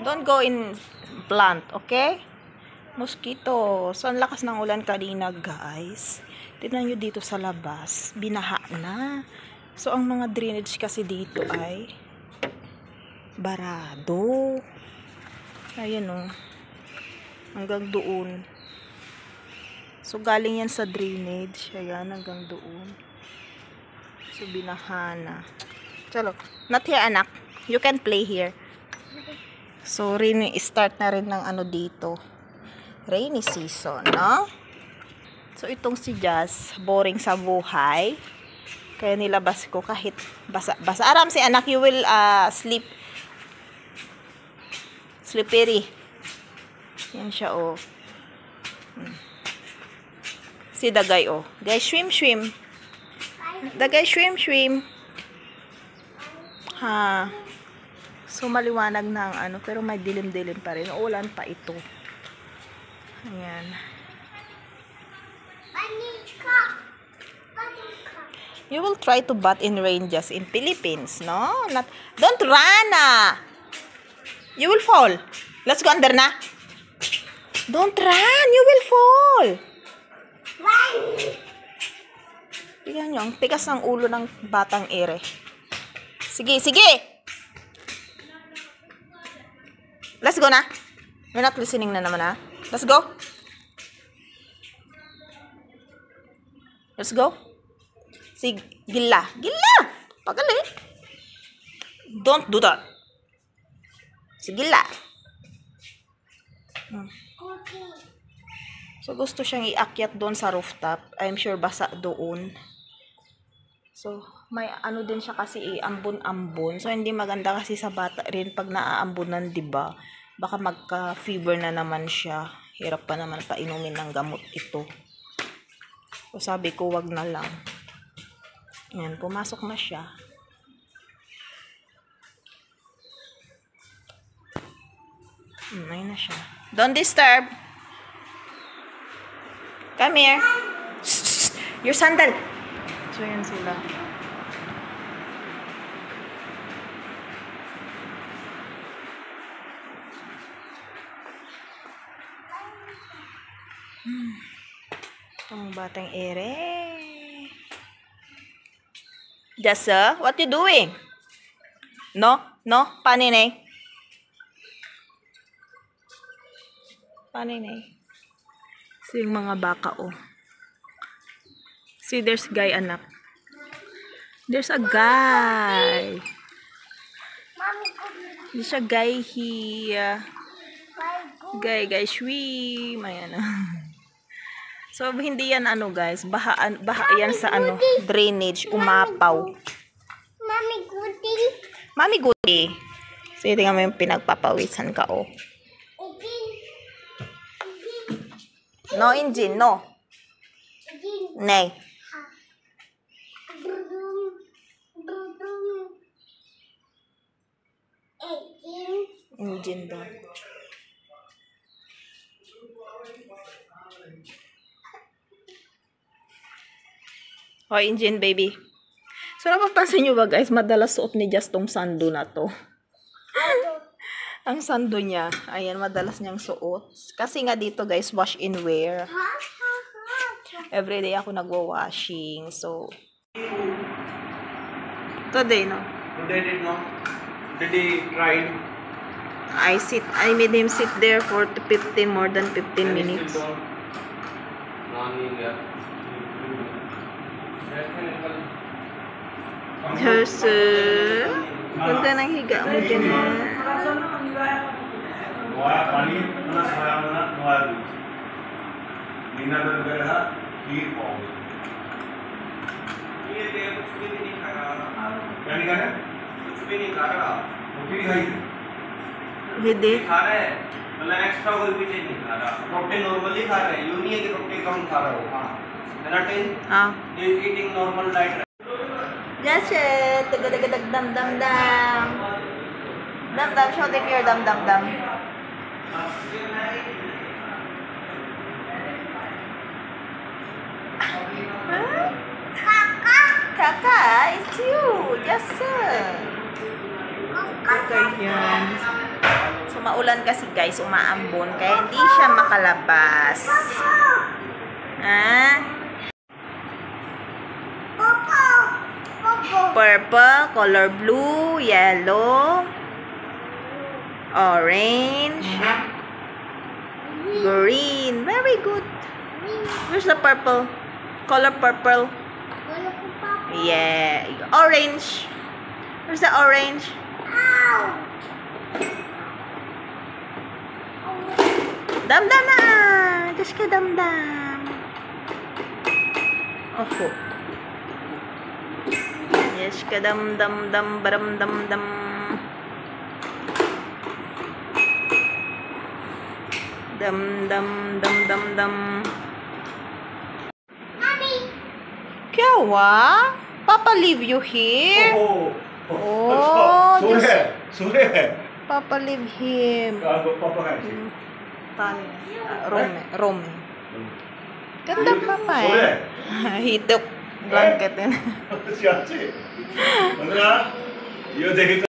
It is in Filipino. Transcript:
Don't go in plant, okay? Mosquito. So, ang lakas ng ulan kanina, guys. Tignan nyo dito sa labas. Binaha na. So, ang mga drainage kasi dito ay barado. Ayan o. Hanggang doon. So, galing yan sa drainage. Ayan, hanggang doon. So, binaha na. Chalo. Not here, anak. You can play here. So, start na rin ng ano dito. Rainy season, no? So, itong si Jazz, boring sa buhay. Kaya nilabas ko kahit basa. Aram si anak, you will sleep. Slippery. Yan siya, oh. Si Dagay, oh. Guys, swim. Dagay, swim. Ha. So, maliwanag na ang ano, pero may dilim-dilim pa rin. Ulan pa ito. Ayan. You will try to bat in rain just in Philippines, no? Don't run, You will fall. Let's go under na. Don't run, you will fall. Tingnan nyo, ang tigas ng ulo ng batang ere. Sige. Let's go na. We're not listening na naman, ha? Let's go. Let's go. Sige, gila. Pagali. Don't do that. Sige la. So, gusto siyang iakyat doon sa rooftop. I'm sure basa doon. So, may ano din siya kasi ambon-ambon. So, hindi maganda kasi sa bata rin pag naaambunan, diba? Baka magka-fever na naman siya. Hirap pa naman painumin ng gamot ito. So, sabi ko, wag na lang. Ayan, pumasok na siya. Ayun na siya. Don't disturb. Come here. Shh, your sandal. So, yan sila. Ang batang ere. Jasa, what you doing? No, paninay. So, yung mga baka, oh. See, there's guy, anak. There's a guy. There's a guy here. Guy, swim. Ayan. So, hindi yan ano, guys. Baha yan sa ano, drainage. Umapaw. Mami Goody. So, tingnan mo yung pinagpapawisan ka, oh. No engine, no. Nay. Engine daw. Oh, engine, baby. So, napapansin nyo ba, guys? Madalas suot ni Just tong sando na to. Ang sando niya. Ayan, madalas niyang suot. Kasi nga dito, guys, wash and wear. Everyday ako nagwa-washing. So, today, no? Today did not. Did he try? I made him sit there for more than 15 minutes. Ganda ng higa mo dyan na. Hindi. मतलब एक्स्ट्रा कोई भी चीज नहीं खा रहा protein normally खा रहे हैं यूं नहीं है कि प्रोटीन कम खा रहा हो keratin is eating normal diet Yes, it. Tagadag dam dam dam. Dam dam, show them your dam dam dam. Kaka, it's you. Yes, sir. Okay, yan. So, maulan kasi guys, umaambon, kaya hindi siya makalabas. Purple, color blue, yellow, orange, green. Very good. Where's the purple? Color purple. Yeah. Orange. Where's the orange? Dam-dam na! Just ka dam-dam. Opo. Yes ka dam-dam-dam, baram-dam-dam. Dam-dam-dam-dam-dam. Mommy! Kya wa? Papa leave you here? Oh, just... Papa leave him. Rome. Ganda papa eh. He took blanket in.